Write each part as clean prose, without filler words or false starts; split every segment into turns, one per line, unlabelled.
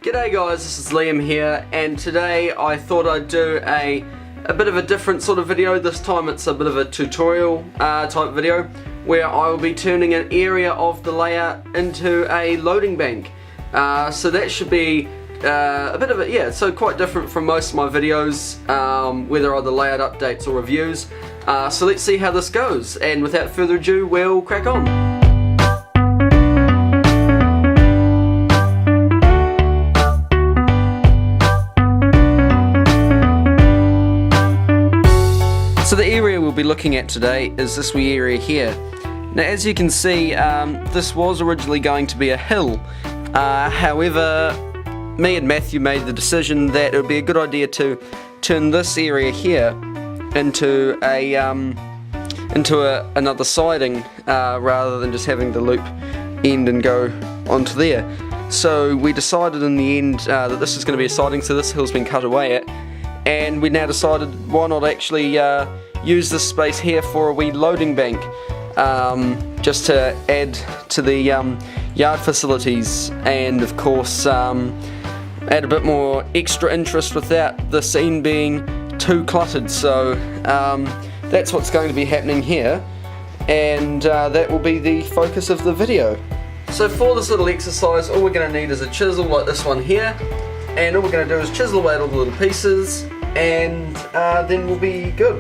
G'day guys, this is Liam here, and today I thought I'd do a bit of a different sort of video. This time it's a bit of a tutorial type video where I will be turning an area of the layout into a loading bank. So that should be a bit of a, yeah, so quite different from most of my videos, whether either layout updates or reviews. So let's see how this goes, and without further ado, we'll crack on. So the area we'll be looking at today is this wee area here. Now as you can see, this was originally going to be a hill. However, me and Matthew made the decision that it would be a good idea to turn this area here into another siding, rather than just having the loop end and go onto there. So we decided in the end that this is going to be a siding, so this hill's been cut away at. And we now decided why not actually use this space here for a wee loading bank, just to add to the yard facilities, and of course add a bit more extra interest without the scene being too cluttered. So that's what's going to be happening here, and that will be the focus of the video. So for this little exercise, all we're going to need is a chisel like this one here. And all we're going to do is chisel away at all the little pieces, and then we'll be good.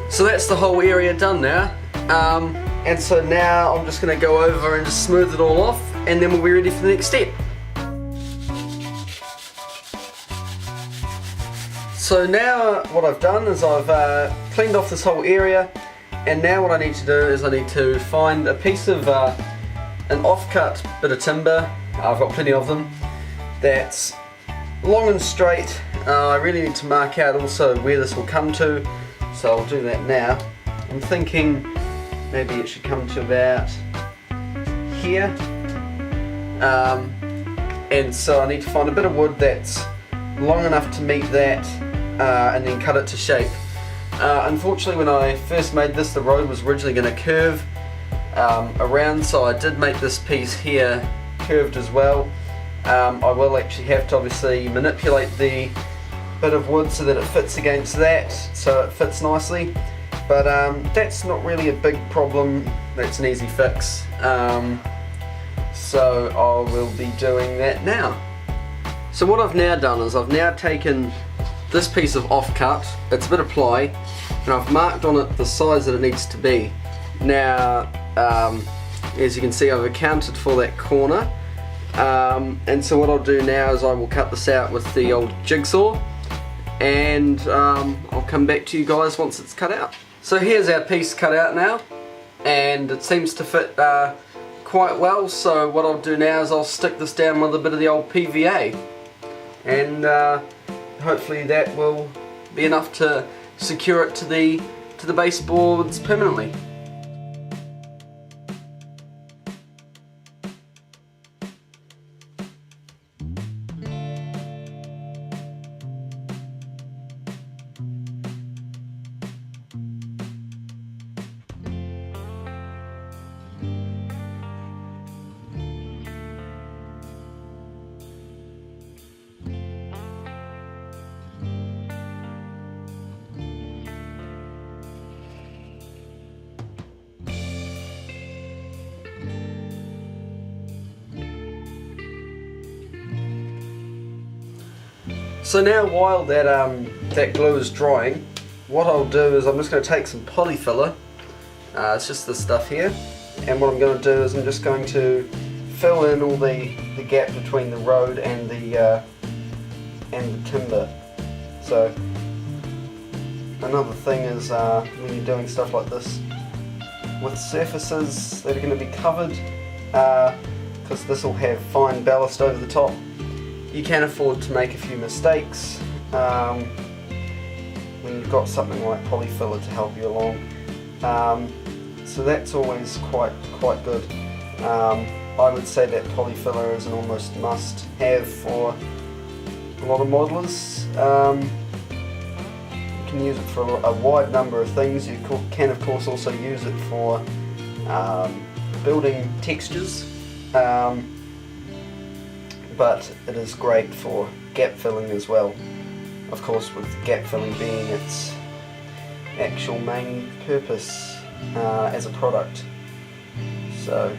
So that's the whole area done now, and so now I'm just going to go over and just smooth it all off, and then we'll be ready for the next step. So now what I've done is I've cleaned off this whole area, and now what I need to do is I need to find a piece of an off-cut bit of timber. I've got plenty of them, that's long and straight. I really need to mark out also where this will come to, so I'll do that now. I'm thinking maybe it should come to about here, and so I need to find a bit of wood that's long enough to meet that, and then cut it to shape. Unfortunately, when I first made this, the road was originally going to curve around, so I did make this piece here curved as well. I will actually have to obviously manipulate the bit of wood so that it fits against that, so it fits nicely, but that's not really a big problem. That's an easy fix, so I will be doing that now. So what I've now done is I've now taken this piece of offcut, it's a bit of ply, and I've marked on it the size that it needs to be. Now, as you can see, I've accounted for that corner, and so what I'll do now is I will cut this out with the old jigsaw, and I'll come back to you guys once it's cut out. So here's our piece cut out now, and it seems to fit quite well. So what I'll do now is I'll stick this down with a bit of the old PVA, and hopefully that will be enough to secure it to the baseboards permanently. So now while that glue is drying, what I'll do is I'm just going to take some polyfiller, it's just this stuff here, and what I'm going to do is I'm just going to fill in all the gap between the road and the timber. So another thing is when you're doing stuff like this with surfaces that are going to be covered, because this will have fine ballast over the top, you can afford to make a few mistakes when you've got something like polyfiller to help you along. So that's always quite good. I would say that polyfiller is an almost must have for a lot of modelers. can use it for a wide number of things. You can of course also use it for building textures, but it is great for gap filling as well. Of course, with gap filling being its actual main purpose as a product. So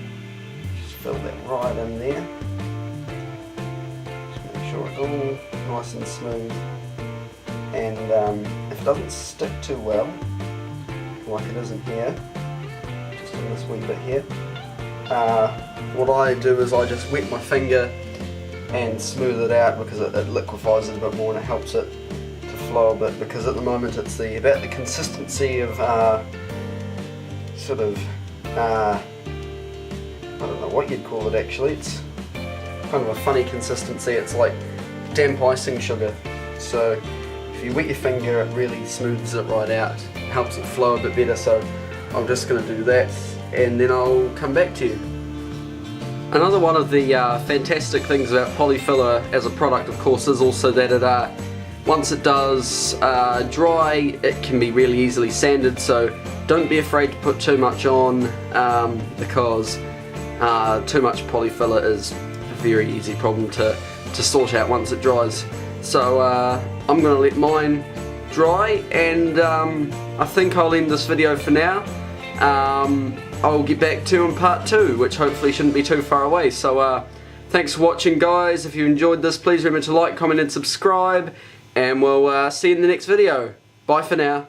just fill that right in there. Just make sure it's all nice and smooth. And if it doesn't stick too well, like it isn't here, just on this wee bit here, what I do is I just wet my finger and smooth it out, because it liquefies it a bit more and it helps it to flow a bit, because at the moment it's about the consistency of sort of I don't know what you'd call it actually. It's kind of a funny consistency. It's like damp icing sugar. So if you wet your finger, it really smooths it right out, helps it flow a bit better. So I'm just going to do that and then I'll come back to you. Another one of the fantastic things about polyfiller as a product, of course, is also that it once it does dry, it can be really easily sanded, so don't be afraid to put too much on, because too much polyfiller is a very easy problem to sort out once it dries. So I'm going to let mine dry, and I think I'll end this video for now. I'll get back to you in part 2, which hopefully shouldn't be too far away. So thanks for watching, guys. If you enjoyed this, please remember to like, comment and subscribe, and we'll see you in the next video. Bye for now.